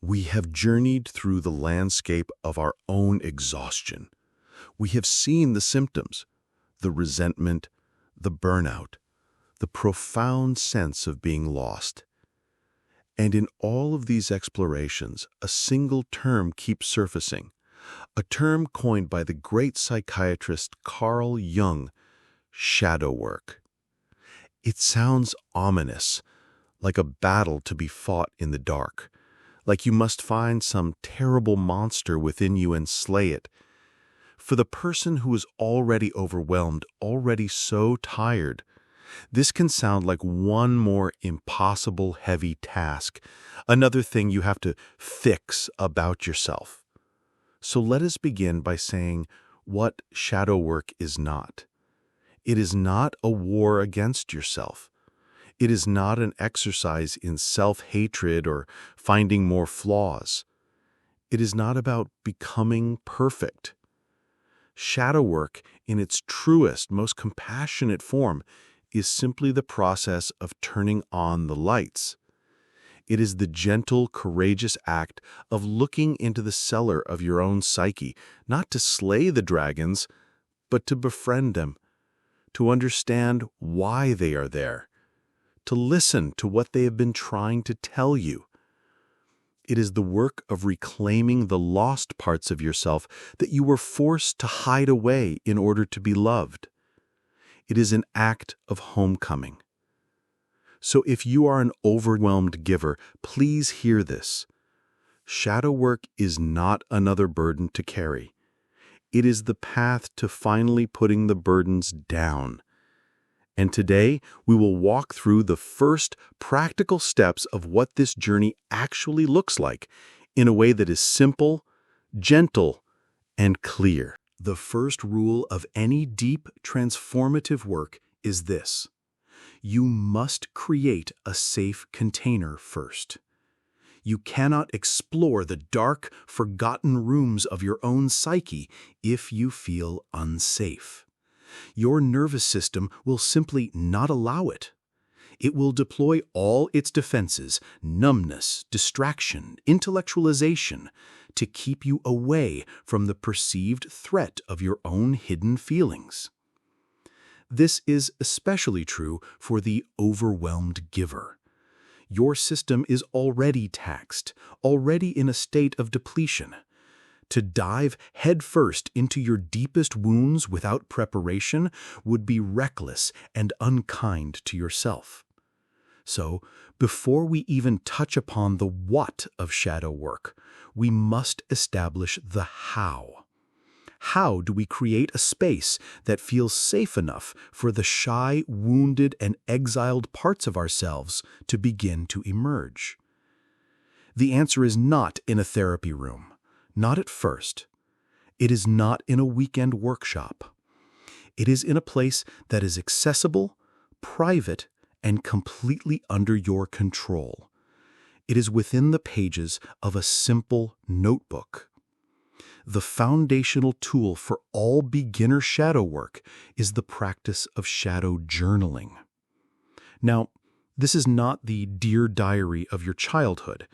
We have journeyed through the landscape of our own exhaustion. We have seen the symptoms, the resentment, the burnout, the profound sense of being lost. And in all of these explorations, a single term keeps surfacing, a term coined by the great psychiatrist Carl Jung: shadow work. It sounds ominous, like a battle to be fought in the dark, like you must find some terrible monster within you and slay it. For the person who is already overwhelmed, already so tired, this can sound like one more impossible heavy task, another thing you have to fix about yourself. So let us begin by saying what shadow work is not. It is not a war against yourself. It is not an exercise in self-hatred or finding more flaws. It is not about becoming perfect. Shadow work, in its truest, most compassionate form, is simply the process of turning on the lights. It is the gentle, courageous act of looking into the cellar of your own psyche, not to slay the dragons, but to befriend them, to understand why they are there, to listen to what they have been trying to tell you. It is the work of reclaiming the lost parts of yourself that you were forced to hide away in order to be loved. It is an act of homecoming. So if you are an overwhelmed giver, please hear this. Shadow work is not another burden to carry. It is the path to finally putting the burdens down. And today, we will walk through the first practical steps of what this journey actually looks like in a way that is simple, gentle, and clear. The first rule of any deep, transformative work is this: you must create a safe container first. You cannot explore the dark, forgotten rooms of your own psyche if you feel unsafe. Your nervous system will simply not allow it. It will deploy all its defenses, numbness, distraction, intellectualization, to keep you away from the perceived threat of your own hidden feelings. This is especially true for the overwhelmed giver. Your system is already taxed, already in a state of depletion. To dive headfirst into your deepest wounds without preparation would be reckless and unkind to yourself. So, before we even touch upon the what of shadow work, we must establish the how. How do we create a space that feels safe enough for the shy, wounded, and exiled parts of ourselves to begin to emerge? The answer is not in a therapy room. Not at first. It is not in a weekend workshop. It is in a place that is accessible, private, and completely under your control. It is within the pages of a simple notebook. The foundational tool for all beginner shadow work is the practice of shadow journaling. Now, this is not the Dear Diary of your childhood.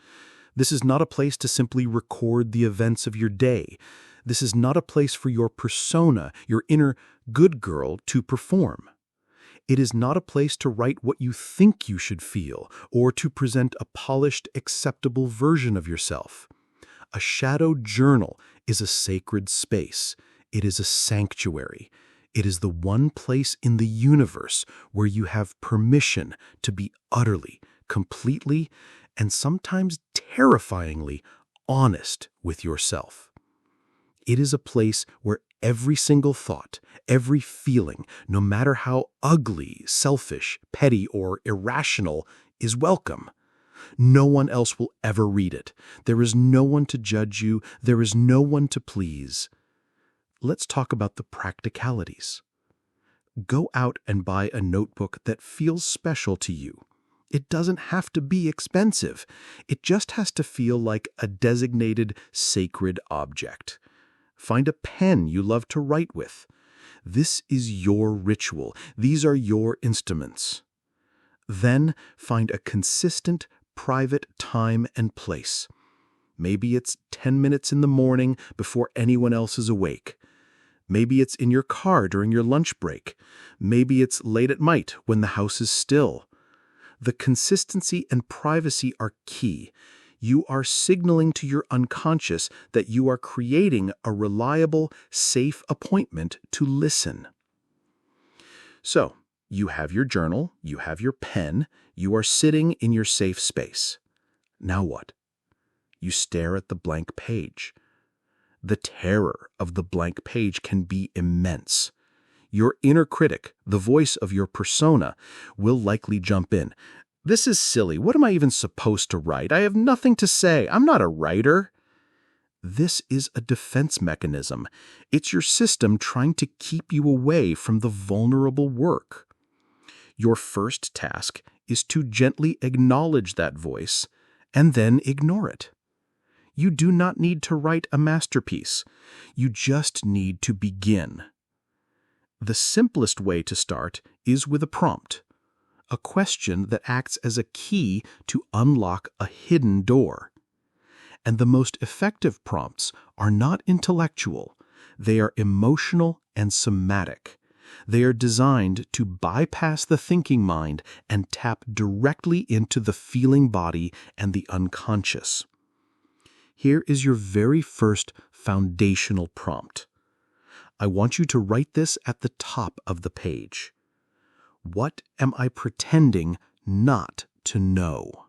This is not a place to simply record the events of your day. This is not a place for your persona, your inner good girl, to perform. It is not a place to write what you think you should feel or to present a polished, acceptable version of yourself. A shadow journal is a sacred space. It is a sanctuary. It is the one place in the universe where you have permission to be utterly, completely, and sometimes terrifyingly honest with yourself. It is a place where every single thought, every feeling, no matter how ugly, selfish, petty, or irrational, is welcome. No one else will ever read it. There is no one to judge you. There is no one to please. Let's talk about the practicalities. Go out and buy a notebook that feels special to you. It doesn't have to be expensive. It just has to feel like a designated sacred object. Find a pen you love to write with. This is your ritual. These are your instruments. Then find a consistent, private time and place. Maybe it's 10 minutes in the morning before anyone else is awake. Maybe it's in your car during your lunch break. Maybe it's late at night when the house is still. The consistency and privacy are key. You are signaling to your unconscious that you are creating a reliable, safe appointment to listen. So, you have your journal, you have your pen, you are sitting in your safe space. Now what? You stare at the blank page. The terror of the blank page can be immense. Your inner critic, the voice of your persona, will likely jump in. This is silly. What am I even supposed to write? I have nothing to say. I'm not a writer. This is a defense mechanism. It's your system trying to keep you away from the vulnerable work. Your first task is to gently acknowledge that voice and then ignore it. You do not need to write a masterpiece. You just need to begin. The simplest way to start is with a prompt, a question that acts as a key to unlock a hidden door. And the most effective prompts are not intellectual. They are emotional and somatic. They are designed to bypass the thinking mind and tap directly into the feeling body and the unconscious. Here is your very first foundational prompt. I want you to write this at the top of the page. What am I pretending not to know?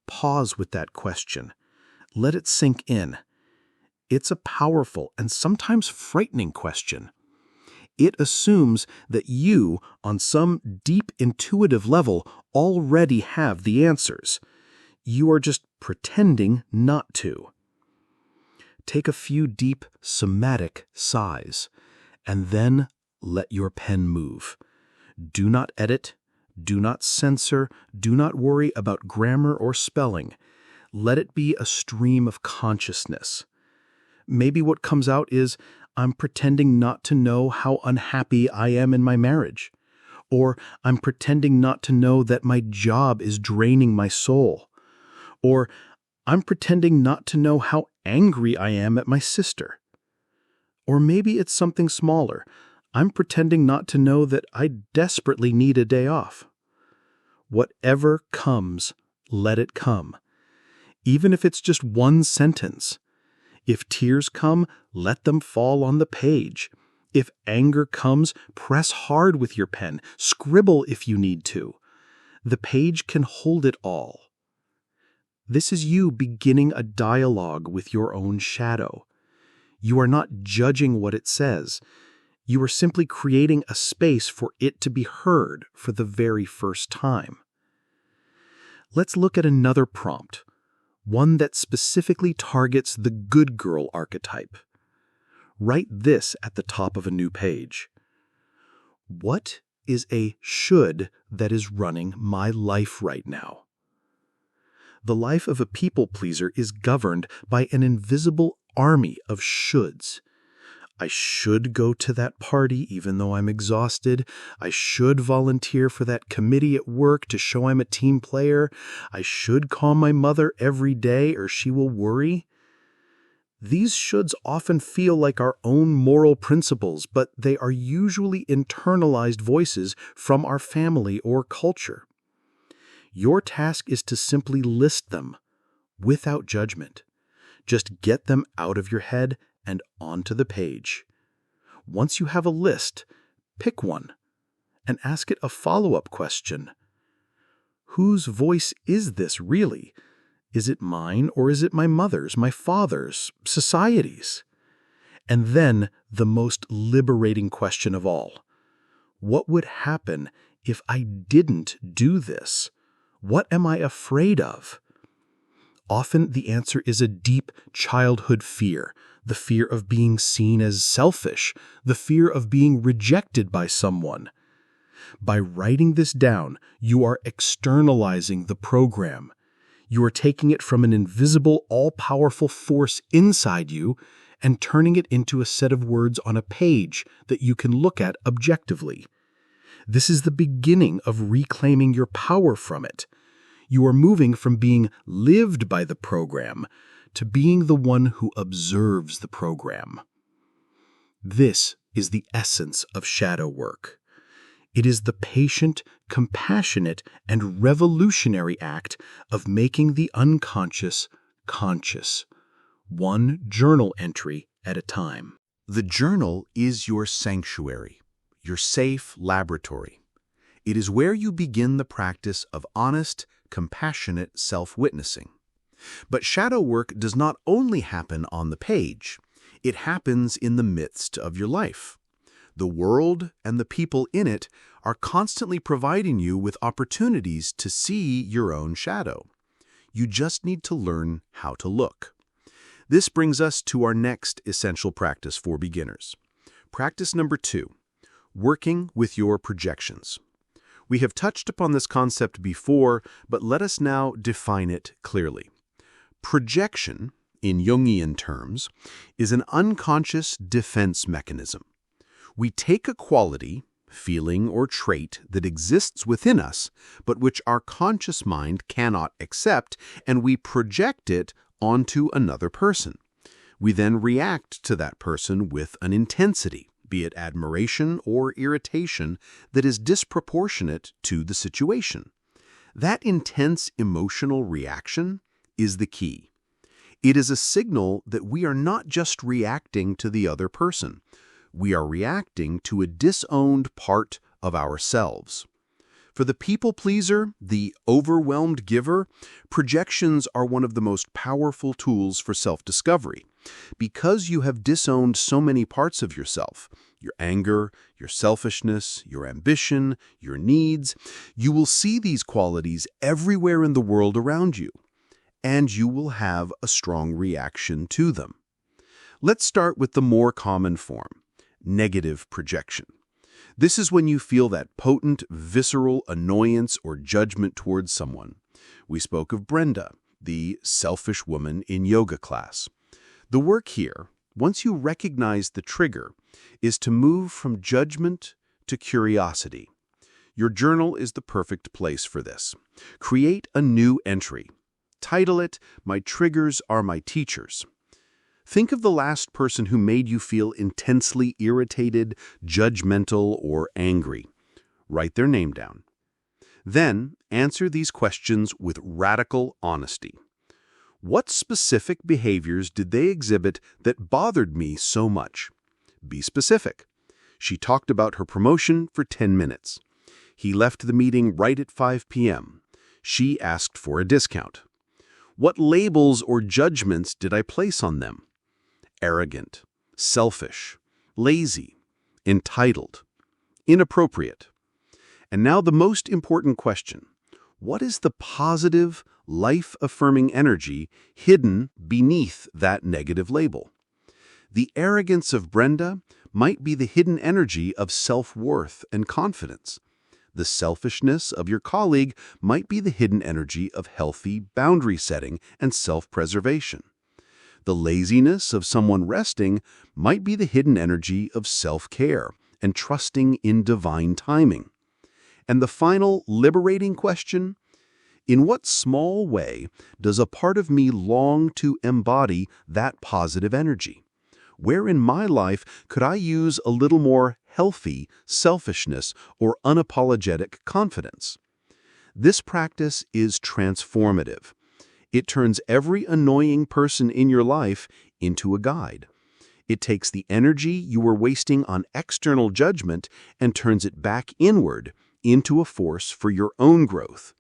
Pause with that question. Let it sink in. It's a powerful and sometimes frightening question. It assumes that you, on some deep intuitive level, already have the answers. You are just pretending not to. Take a few deep somatic sighs, and then let your pen move. Do not edit, do not censor, do not worry about grammar or spelling. Let it be a stream of consciousness. Maybe what comes out is, I'm pretending not to know how unhappy I am in my marriage. Or I'm pretending not to know that my job is draining my soul. Or I'm pretending not to know how angry I am at my sister. Or maybe it's something smaller. I'm pretending not to know that I desperately need a day off. Whatever comes, let it come. Even if it's just one sentence. If tears come, let them fall on the page. If anger comes, press hard with your pen. Scribble if you need to. The page can hold it all. This is you beginning a dialogue with your own shadow. You are not judging what it says. You are simply creating a space for it to be heard for the very first time. Let's look at another prompt, one that specifically targets the good girl archetype. Write this at the top of a new page. What is a should that is running my life right now? The life of a people pleaser is governed by an invisible army of shoulds. I should go to that party even though I'm exhausted. I should volunteer for that committee at work to show I'm a team player. I should call my mother every day or she will worry. These shoulds often feel like our own moral principles, but they are usually internalized voices from our family or culture. Your task is to simply list them without judgment. Just get them out of your head and onto the page. Once you have a list, pick one and ask it a follow-up question. Whose voice is this really? Is it mine or is it my mother's, my father's, society's? And then the most liberating question of all. What would happen if I didn't do this? What am I afraid of? Often the answer is a deep childhood fear, the fear of being seen as selfish, the fear of being rejected by someone. By writing this down, you are externalizing the program. You are taking it from an invisible, all-powerful force inside you and turning it into a set of words on a page that you can look at objectively. This is the beginning of reclaiming your power from it. You are moving from being lived by the program to being the one who observes the program. This is the essence of shadow work. It is the patient, compassionate, and revolutionary act of making the unconscious conscious, one journal entry at a time. The journal is your sanctuary, your safe laboratory. It is where you begin the practice of honest, compassionate self-witnessing. But shadow work does not only happen on the page. It happens in the midst of your life. The world and the people in it are constantly providing you with opportunities to see your own shadow. You just need to learn how to look. This brings us to our next essential practice for beginners. Practice number 2, working with your projections. We have touched upon this concept before, but let us now define it clearly. Projection, in Jungian terms, is an unconscious defense mechanism. We take a quality, feeling, or trait that exists within us, but which our conscious mind cannot accept, and we project it onto another person. We then react to that person with an intensity, be it admiration or irritation, that is disproportionate to the situation. That intense emotional reaction is the key. It is a signal that we are not just reacting to the other person. We are reacting to a disowned part of ourselves. For the people pleaser, the overwhelmed giver, projections are one of the most powerful tools for self-discovery. Because you have disowned so many parts of yourself, your anger, your selfishness, your ambition, your needs, you will see these qualities everywhere in the world around you, and you will have a strong reaction to them. Let's start with the more common form, negative projection. This is when you feel that potent, visceral annoyance or judgment towards someone. We spoke of Brenda, the selfish woman in yoga class. The work here, once you recognize the trigger, is to move from judgment to curiosity. Your journal is the perfect place for this. Create a new entry. Title it, "My Triggers Are My Teachers." Think of the last person who made you feel intensely irritated, judgmental, or angry. Write their name down. Then, answer these questions with radical honesty. What specific behaviors did they exhibit that bothered me so much? Be specific. She talked about her promotion for 10 minutes. He left the meeting right at 5 p.m. She asked for a discount. What labels or judgments did I place on them? Arrogant, selfish, lazy, entitled, inappropriate. And now the most important question. What is the positive, life-affirming energy hidden beneath that negative label? The arrogance of Brenda might be the hidden energy of self-worth and confidence. The selfishness of your colleague might be the hidden energy of healthy boundary setting and self-preservation. The laziness of someone resting might be the hidden energy of self-care and trusting in divine timing. And the final liberating question, in what small way does a part of me long to embody that positive energy? Where in my life could I use a little more healthy selfishness or unapologetic confidence? This practice is transformative. It turns every annoying person in your life into a guide. It takes the energy you were wasting on external judgment and turns it back inward into a force for your own growth.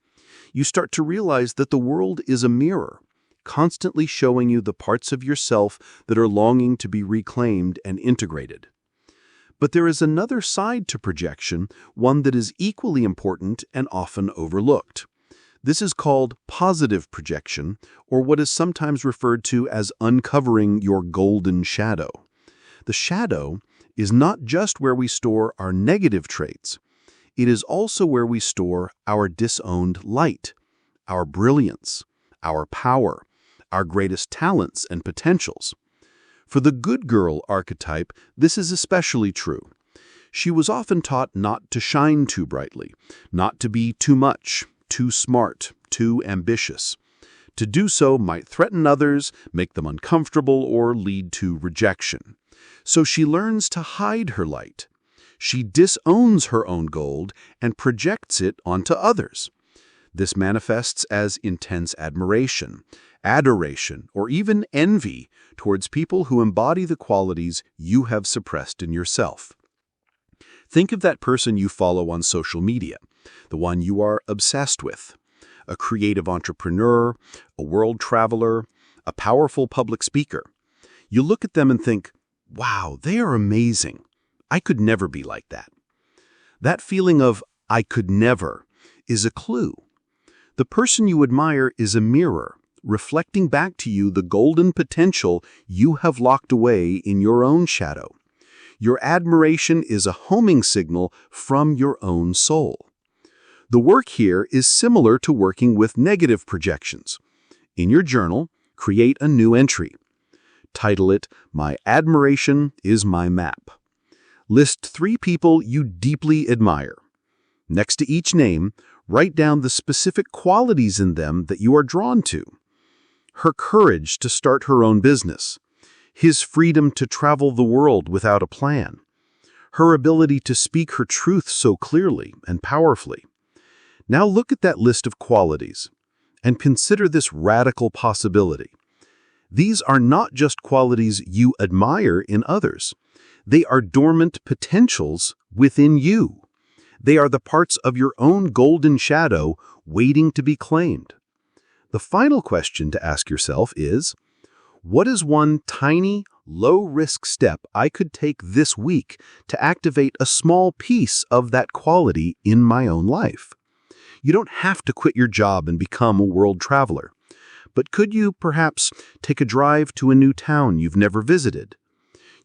You start to realize that the world is a mirror, constantly showing you the parts of yourself that are longing to be reclaimed and integrated. But there is another side to projection, one that is equally important and often overlooked. This is called positive projection, or what is sometimes referred to as uncovering your golden shadow. The shadow is not just where we store our negative traits. It is also where we store our disowned light, our brilliance, our power, our greatest talents and potentials. For the good girl archetype, this is especially true. She was often taught not to shine too brightly, not to be too much, too smart, too ambitious. To do so might threaten others, make them uncomfortable, or lead to rejection. So she learns to hide her light. She disowns her own gold and projects it onto others. This manifests as intense admiration, adoration, or even envy towards people who embody the qualities you have suppressed in yourself. Think of that person you follow on social media, the one you are obsessed with. A creative entrepreneur, a world traveler, a powerful public speaker. You look at them and think, wow, they are amazing. I could never be like that. That feeling of, I could never, is a clue. The person you admire is a mirror, reflecting back to you the golden potential you have locked away in your own shadow. Your admiration is a homing signal from your own soul. The work here is similar to working with negative projections. In your journal, create a new entry. Title it, My Admiration is My Map. List 3 people you deeply admire. Next to each name, write down the specific qualities in them that you are drawn to. Her courage to start her own business. His freedom to travel the world without a plan. Her ability to speak her truth so clearly and powerfully. Now look at that list of qualities and consider this radical possibility. These are not just qualities you admire in others. They are dormant potentials within you. They are the parts of your own golden shadow waiting to be claimed. The final question to ask yourself is, what is one tiny, low-risk step I could take this week to activate a small piece of that quality in my own life? You don't have to quit your job and become a world traveler. But could you, perhaps, take a drive to a new town you've never visited?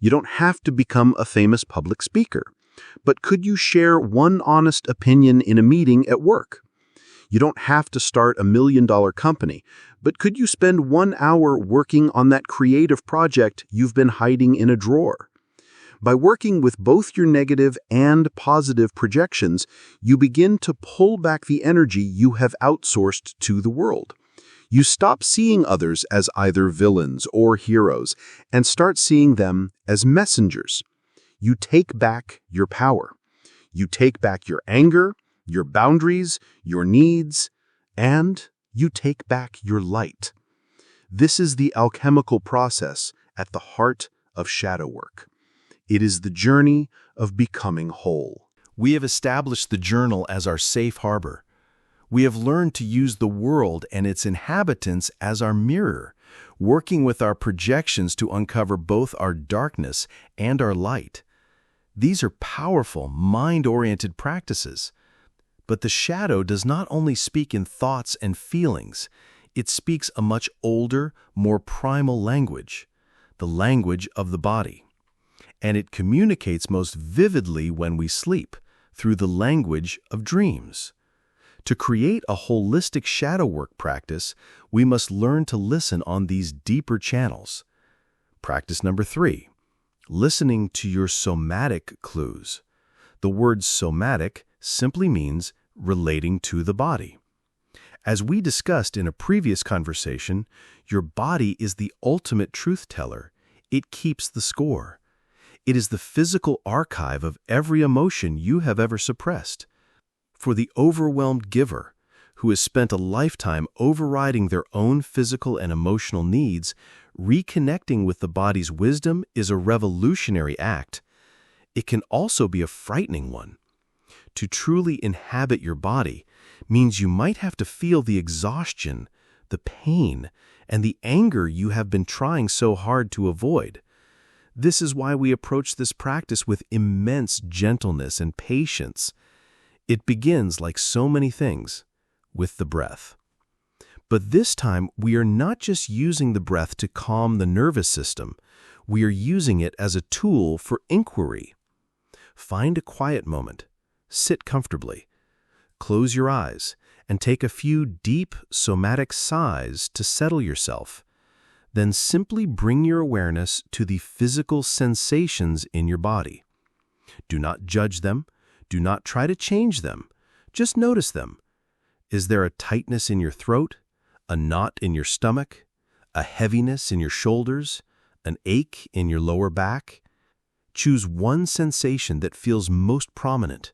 You don't have to become a famous public speaker. But could you share one honest opinion in a meeting at work? You don't have to start a $1 million company, but could you spend 1 hour working on that creative project you've been hiding in a drawer? By working with both your negative and positive projections, you begin to pull back the energy you have outsourced to the world. You stop seeing others as either villains or heroes and start seeing them as messengers. You take back your power. You take back your anger, your boundaries, your needs, and you take back your light. This is the alchemical process at the heart of shadow work. It is the journey of becoming whole. We have established the journal as our safe harbor. We have learned to use the world and its inhabitants as our mirror, working with our projections to uncover both our darkness and our light. These are powerful, mind-oriented practices. But the shadow does not only speak in thoughts and feelings, it speaks a much older, more primal language, the language of the body. And it communicates most vividly when we sleep, through the language of dreams. To create a holistic shadow work practice, we must learn to listen on these deeper channels. Practice number 3, listening to your somatic clues. The word somatic simply means relating to the body. As we discussed in a previous conversation, your body is the ultimate truth teller. It keeps the score. It is the physical archive of every emotion you have ever suppressed. For the overwhelmed giver, who has spent a lifetime overriding their own physical and emotional needs, reconnecting with the body's wisdom is a revolutionary act. It can also be a frightening one. To truly inhabit your body means you might have to feel the exhaustion, the pain, and the anger you have been trying so hard to avoid. This is why we approach this practice with immense gentleness and patience. It begins, like so many things, with the breath. But this time, we are not just using the breath to calm the nervous system. We are using it as a tool for inquiry. Find a quiet moment. Sit comfortably. Close your eyes and take a few deep somatic sighs to settle yourself. Then simply bring your awareness to the physical sensations in your body. Do not judge them. Do not try to change them. Just notice them. Is there a tightness in your throat, a knot in your stomach, a heaviness in your shoulders, an ache in your lower back? Choose one sensation that feels most prominent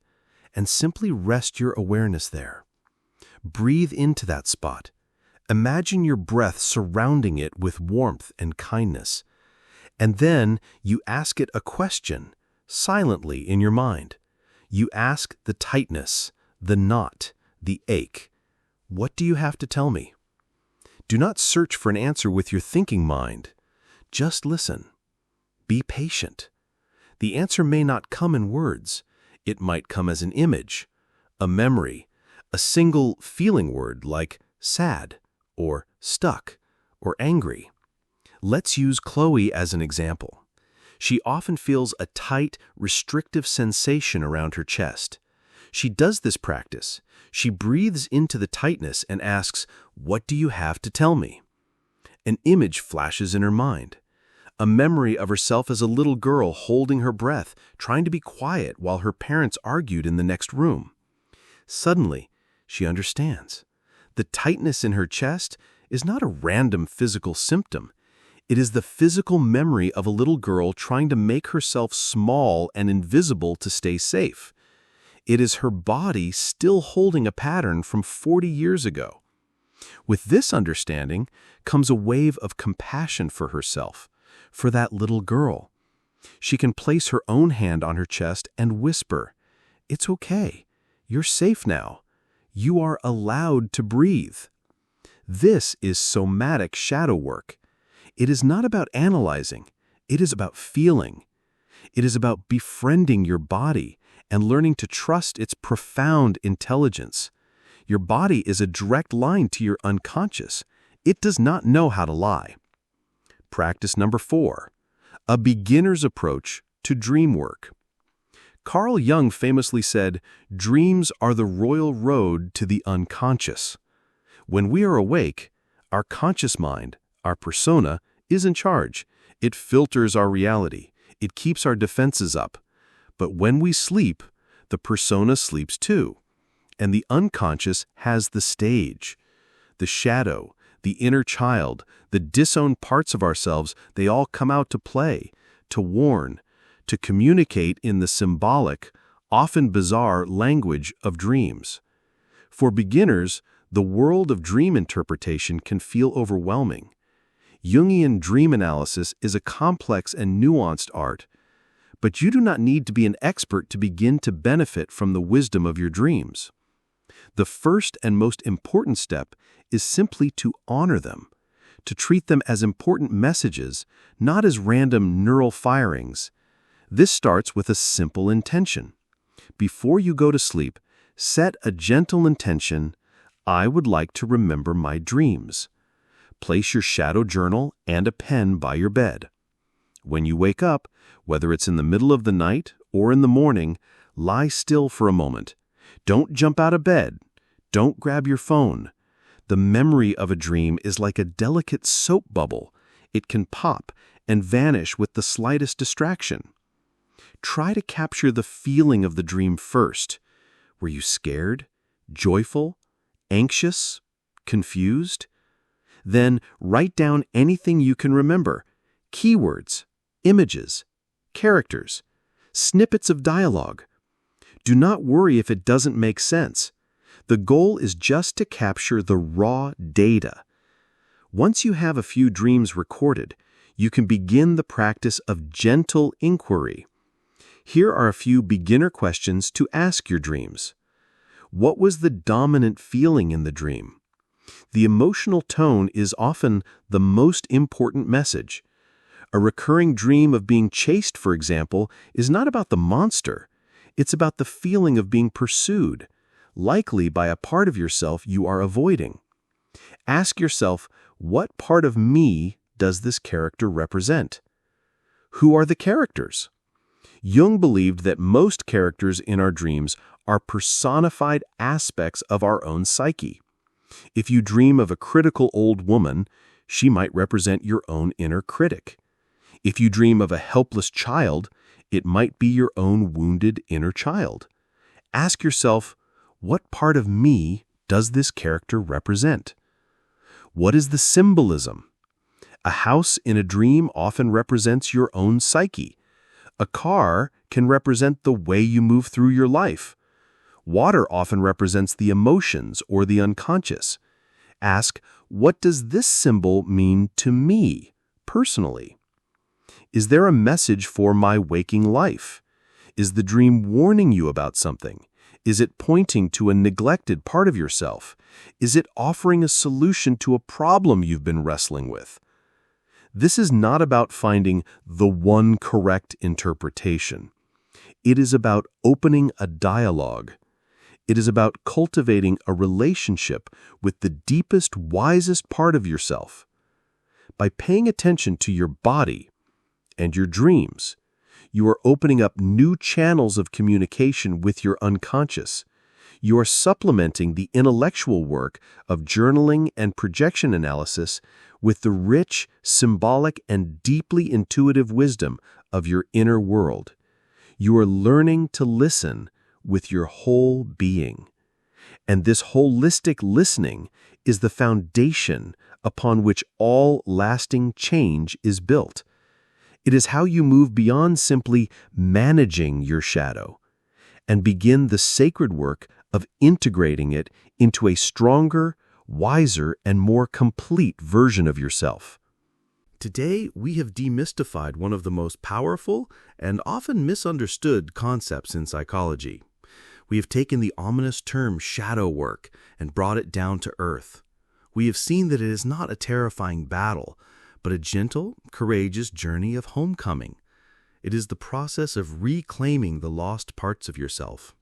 and simply rest your awareness there. Breathe into that spot. Imagine your breath surrounding it with warmth and kindness. And then you ask it a question, silently in your mind. You ask the tightness, the knot, the ache. What do you have to tell me? Do not search for an answer with your thinking mind. Just listen. Be patient. The answer may not come in words. It might come as an image, a memory, a single feeling word like sad, or stuck, or angry. Let's use Chloe as an example. She often feels a tight, restrictive sensation around her chest. She does this practice. She breathes into the tightness and asks, "What do you have to tell me?" An image flashes in her mind. A memory of herself as a little girl holding her breath, trying to be quiet while her parents argued in the next room. Suddenly, she understands. The tightness in her chest is not a random physical symptom. It is the physical memory of a little girl trying to make herself small and invisible to stay safe. It is her body still holding a pattern from 40 years ago. With this understanding comes a wave of compassion for herself, for that little girl. She can place her own hand on her chest and whisper, "It's okay. You're safe now. You are allowed to breathe." This is somatic shadow work. It is not about analyzing. It is about feeling. It is about befriending your body and learning to trust its profound intelligence. Your body is a direct line to your unconscious. It does not know how to lie. Practice number 4, a beginner's approach to dream work. Carl Jung famously said, "Dreams are the royal road to the unconscious." When we are awake, our conscious mind, our persona, is in charge. It filters our reality. It keeps our defenses up. But when we sleep, the persona sleeps too. And the unconscious has the stage. The shadow, the inner child, the disowned parts of ourselves, they all come out to play, to warn, to communicate in the symbolic, often bizarre language of dreams. For beginners, the world of dream interpretation can feel overwhelming. Jungian dream analysis is a complex and nuanced art, but you do not need to be an expert to begin to benefit from the wisdom of your dreams. The first and most important step is simply to honor them, to treat them as important messages, not as random neural firings. This starts with a simple intention. Before you go to sleep, set a gentle intention, "I would like to remember my dreams." Place your shadow journal and a pen by your bed. When you wake up, whether it's in the middle of the night or in the morning, lie still for a moment. Don't jump out of bed. Don't grab your phone. The memory of a dream is like a delicate soap bubble. It can pop and vanish with the slightest distraction. Try to capture the feeling of the dream first. Were you scared, joyful, anxious, confused? Then write down anything you can remember. Keywords, images, characters, snippets of dialogue. Do not worry if it doesn't make sense. The goal is just to capture the raw data. Once you have a few dreams recorded, you can begin the practice of gentle inquiry. Here are a few beginner questions to ask your dreams. What was the dominant feeling in the dream? The emotional tone is often the most important message. A recurring dream of being chased, for example, is not about the monster. It's about the feeling of being pursued, likely by a part of yourself you are avoiding. Ask yourself, what part of me does this character represent? Who are the characters? Jung believed that most characters in our dreams are personified aspects of our own psyche. If you dream of a critical old woman, she might represent your own inner critic. If you dream of a helpless child, it might be your own wounded inner child. Ask yourself, what part of me does this character represent? What is the symbolism? A house in a dream often represents your own psyche. A car can represent the way you move through your life. Water often represents the emotions or the unconscious. Ask, what does this symbol mean to me, personally? Is there a message for my waking life? Is the dream warning you about something? Is it pointing to a neglected part of yourself? Is it offering a solution to a problem you've been wrestling with? This is not about finding the one correct interpretation. It is about opening a dialogue. It is about cultivating a relationship with the deepest, wisest part of yourself. By paying attention to your body and your dreams, you are opening up new channels of communication with your unconscious. You are supplementing the intellectual work of journaling and projection analysis with the rich, symbolic, and deeply intuitive wisdom of your inner world. You are learning to listen with your whole being. And this holistic listening is the foundation upon which all lasting change is built. It is how you move beyond simply managing your shadow and begin the sacred work of integrating it into a stronger, wiser, and more complete version of yourself. Today, we have demystified one of the most powerful and often misunderstood concepts in psychology. We have taken the ominous term shadow work and brought it down to earth. We have seen that it is not a terrifying battle, but a gentle, courageous journey of homecoming. It is the process of reclaiming the lost parts of yourself.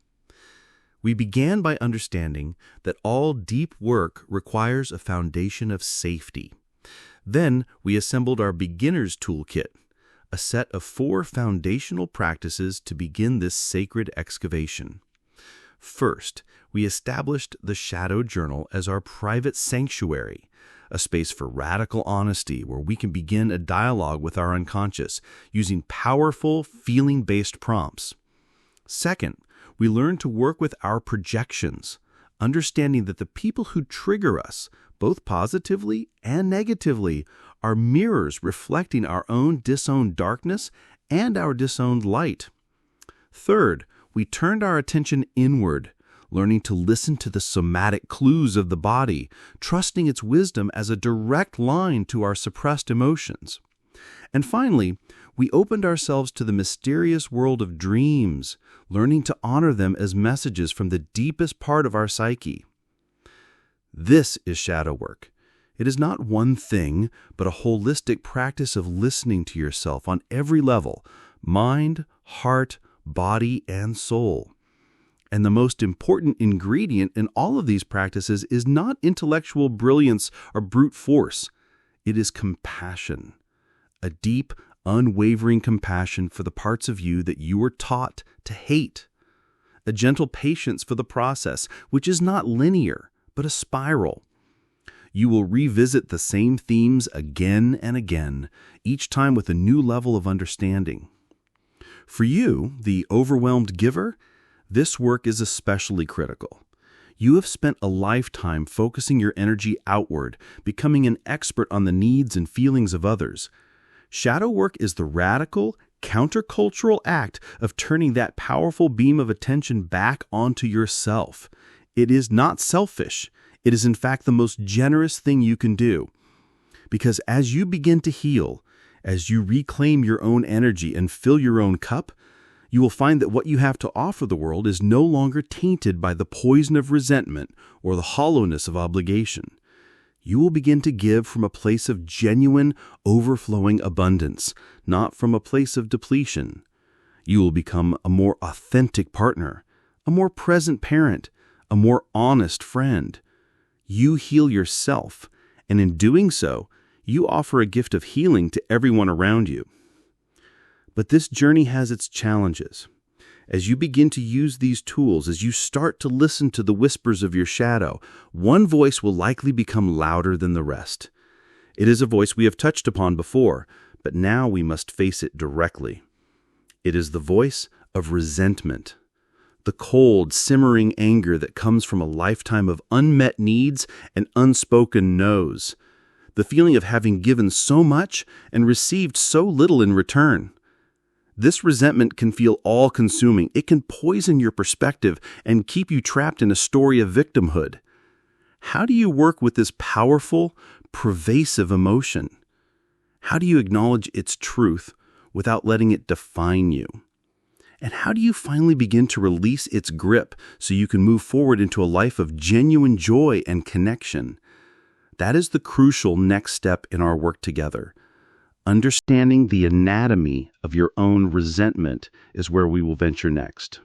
We began by understanding that all deep work requires a foundation of safety. Then we assembled our beginner's toolkit, a set of 4 foundational practices to begin this sacred excavation. First, we established the Shadow Journal as our private sanctuary, a space for radical honesty where we can begin a dialogue with our unconscious using powerful, feeling-based prompts. Second, we learned to work with our projections, understanding that the people who trigger us, both positively and negatively, are mirrors reflecting our own disowned darkness and our disowned light. Third, we turned our attention inward, learning to listen to the somatic clues of the body, trusting its wisdom as a direct line to our suppressed emotions. And finally, we opened ourselves to the mysterious world of dreams, learning to honor them as messages from the deepest part of our psyche. This is shadow work. It is not one thing, but a holistic practice of listening to yourself on every level: mind, heart, body, and soul. And the most important ingredient in all of these practices is not intellectual brilliance or brute force. It is compassion, a deep, unwavering compassion for the parts of you that you were taught to hate, a gentle patience for the process, which is not linear, but a spiral. You will revisit the same themes again and again, each time with a new level of understanding. For you, the overwhelmed giver, this work is especially critical. You have spent a lifetime focusing your energy outward, becoming an expert on the needs and feelings of others. Shadow work is the radical, countercultural act of turning that powerful beam of attention back onto yourself. It is not selfish. It is in fact the most generous thing you can do. Because as you begin to heal, as you reclaim your own energy and fill your own cup, you will find that what you have to offer the world is no longer tainted by the poison of resentment or the hollowness of obligation. You will begin to give from a place of genuine, overflowing abundance, not from a place of depletion. You will become a more authentic partner, a more present parent, a more honest friend. You heal yourself, and in doing so, you offer a gift of healing to everyone around you. But this journey has its challenges. As you begin to use these tools, as you start to listen to the whispers of your shadow, one voice will likely become louder than the rest. It is a voice we have touched upon before, but now we must face it directly. It is the voice of resentment, the the cold, simmering anger that comes from a lifetime of unmet needs and unspoken no's. The feeling of having given so much and received so little in return. This resentment can feel all-consuming. It can poison your perspective and keep you trapped in a story of victimhood. How do you work with this powerful, pervasive emotion? How do you acknowledge its truth without letting it define you? And how do you finally begin to release its grip so you can move forward into a life of genuine joy and connection? That is the crucial next step in our work together. Understanding the anatomy of your own resentment is where we will venture next.